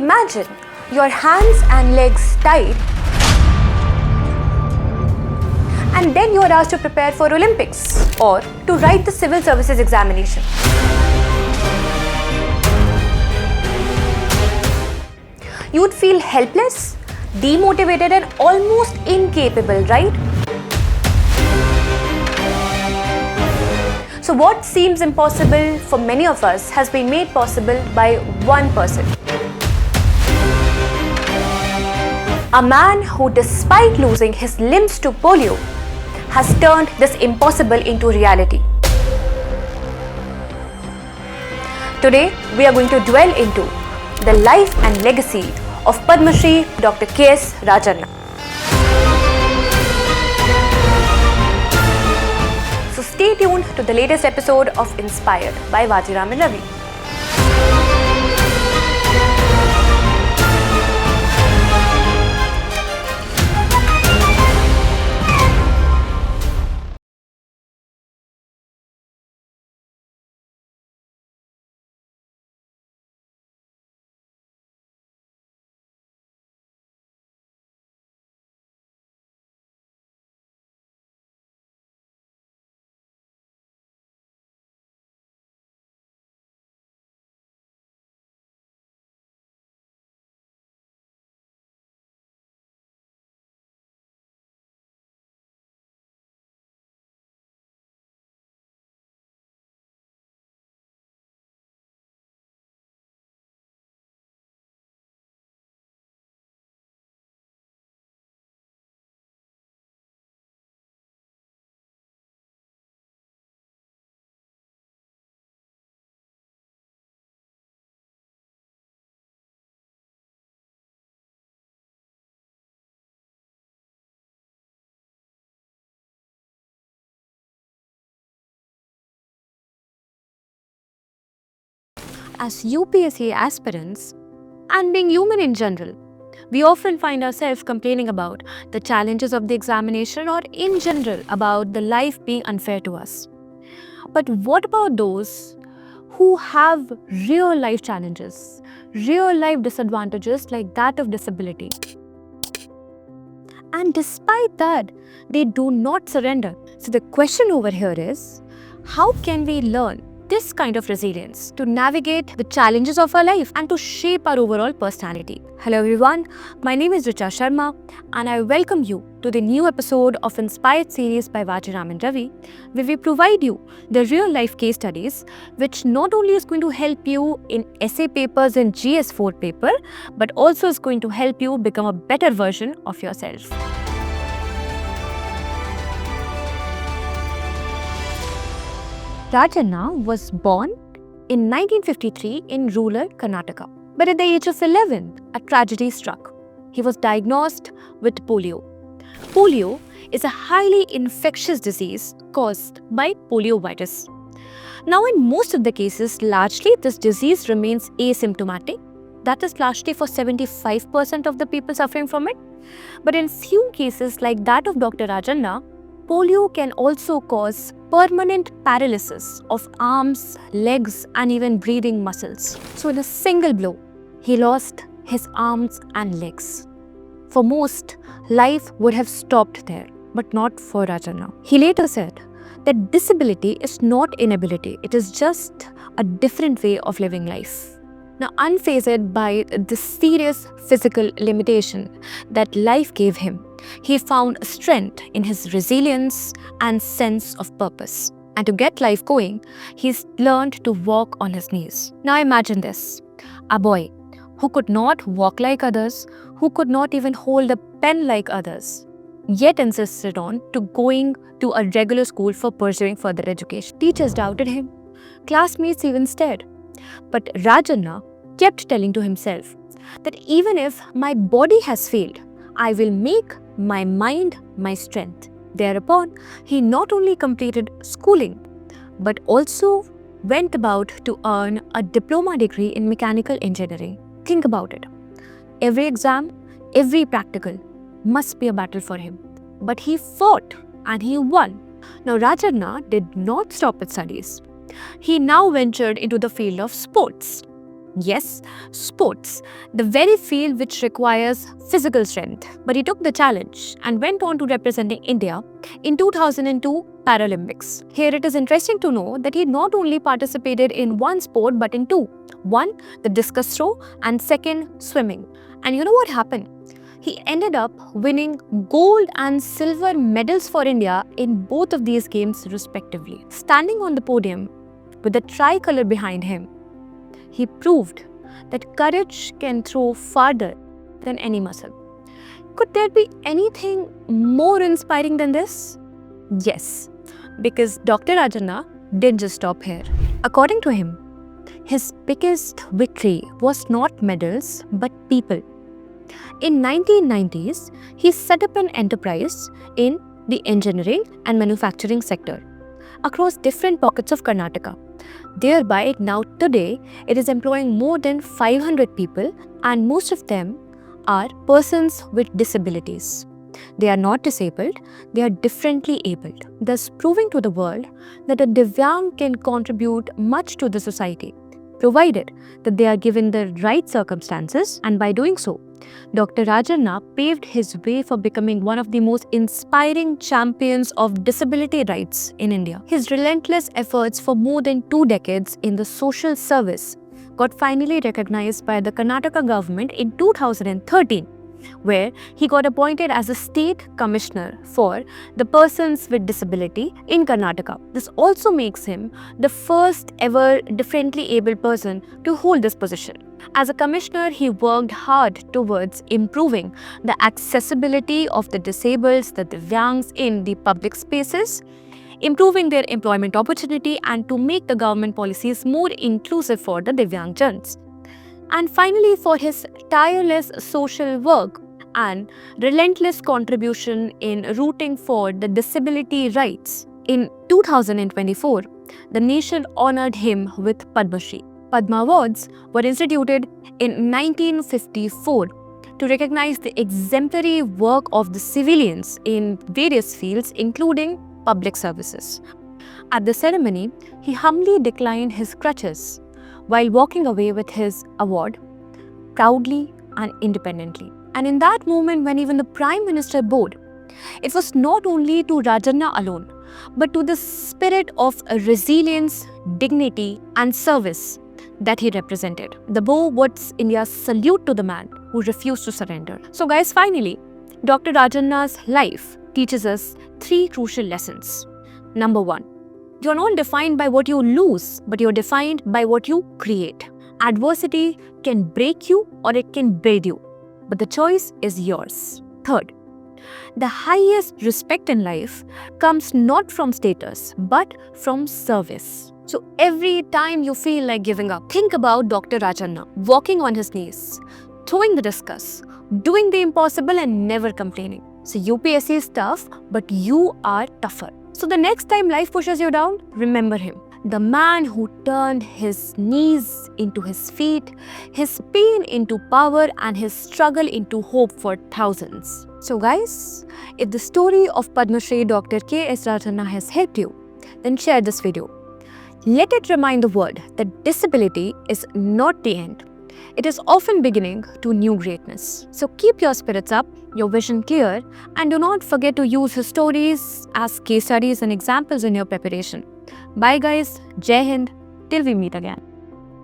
Imagine your hands and legs tied, and then you are asked to prepare for Olympics or to write the civil services examination. You would feel helpless, demotivated and almost incapable, right? So what seems impossible for many of us has been made possible by one person. A man who, despite losing his limbs to polio, has turned this impossible into reality. Today, we are going to dwell into the life and legacy of Padma Shri Dr. K.S. Rajanna. So stay tuned to the latest episode of Inspired by Vajiram Ravi. As UPSC aspirants, and being human in general, we often find ourselves complaining about the challenges of the examination or in general about the life being unfair to us. But what about those who have real life challenges, real life disadvantages like that of disability? And despite that, they do not surrender. So the question over here is, how can we learn this kind of resilience to navigate the challenges of our life and to shape our overall personality? Hello everyone, my name is Richa Sharma and I welcome you to the new episode of Inspired series by Vajiram Ravi, where we provide you the real life case studies which not only is going to help you in essay papers and GS4 paper, but also is going to help you become a better version of yourself. Rajanna was born in 1953 in rural Karnataka. But at the age of 11, a tragedy struck. He was diagnosed with polio. Polio is a highly infectious disease caused by poliovirus. Now, in most of the cases, largely this disease remains asymptomatic. That is largely for 75% of the people suffering from it. But in few cases like that of Dr. Rajanna, polio can also cause permanent paralysis of arms, legs and even breathing muscles. So in a single blow, he lost his arms and legs. For most, life would have stopped there, but not for Rajanna. He later said that disability is not inability, it is just a different way of living life. Now, unfazed by the serious physical limitation that life gave him, he found strength in his resilience and sense of purpose. And to get life going, he's learned to walk on his knees. Now imagine this, a boy who could not walk like others, who could not even hold a pen like others, yet insisted on going to a regular school for pursuing further education. Teachers doubted him, classmates even stared. But Rajanna kept telling to himself that even if my body has failed, I will make my mind my strength. Thereupon, he not only completed schooling, but also went about to earn a diploma degree in mechanical engineering. Think about it. Every exam, every practical must be a battle for him. But he fought and he won. Now, Rajanna did not stop at studies. He now ventured into the field of sports. Yes, sports, the very field which requires physical strength. But he took the challenge and went on to representing India in 2002 Paralympics. Here it is interesting to know that he not only participated in one sport but in two. One, the discus throw, and second, swimming. And you know what happened? He ended up winning gold and silver medals for India in both of these games respectively. Standing on the podium with the tricolour behind him, he proved that courage can throw farther than any muscle. Could there be anything more inspiring than this? Yes, because Dr. Rajanna didn't just stop here. According to him, his biggest victory was not medals but people. In 1990s, he set up an enterprise in the engineering and manufacturing sector across different pockets of Karnataka. Thereby, now today, it is employing more than 500 people, and most of them are persons with disabilities. They are not disabled, they are differently abled, thus proving to the world that a Divyang can contribute much to the society, provided that they are given the right circumstances, and by doing so, Dr. Rajanna paved his way for becoming one of the most inspiring champions of disability rights in India. His relentless efforts for more than 2 decades in the social service got finally recognized by the Karnataka government in 2013, where he got appointed as a state commissioner for the persons with disability in Karnataka. This also makes him the first ever differently abled person to hold this position. As a commissioner, he worked hard towards improving the accessibility of the disabled, the Divyangs in the public spaces, improving their employment opportunity, and to make the government policies more inclusive for the Divyangjans. And finally, for his tireless social work and relentless contribution in rooting for the disability rights. In 2024, the nation honored him with Padma Shri. Padma Awards were instituted in 1954 to recognize the exemplary work of the civilians in various fields, including public services. At the ceremony, he humbly declined his crutches while walking away with his award, proudly and independently. And in that moment, when even the Prime Minister bowed, it was not only to Rajanna alone, but to the spirit of resilience, dignity, and service that he represented. The bow was India's salute to the man who refused to surrender. So guys, finally, Dr. Rajanna's life teaches us 3 crucial lessons. Number 1, you're not defined by what you lose, but you're defined by what you create. Adversity can break you or it can build you, but the choice is yours. Third, the highest respect in life comes not from status, but from service. So every time you feel like giving up, think about Dr. Rajanna walking on his knees, throwing the discus, doing the impossible and never complaining. So UPSC is tough, but you are tougher. So the next time life pushes you down, remember him. The man who turned his knees into his feet, his pain into power, and his struggle into hope for thousands. So guys, if the story of Padma Shri Dr. K.S. Rajanna has helped you, then share this video. Let it remind the world that disability is not the end. It is often beginning to new greatness. So keep your spirits up, your vision clear, and do not forget to use his stories as case studies and examples in your preparation. Bye guys, Jai Hind, till we meet again.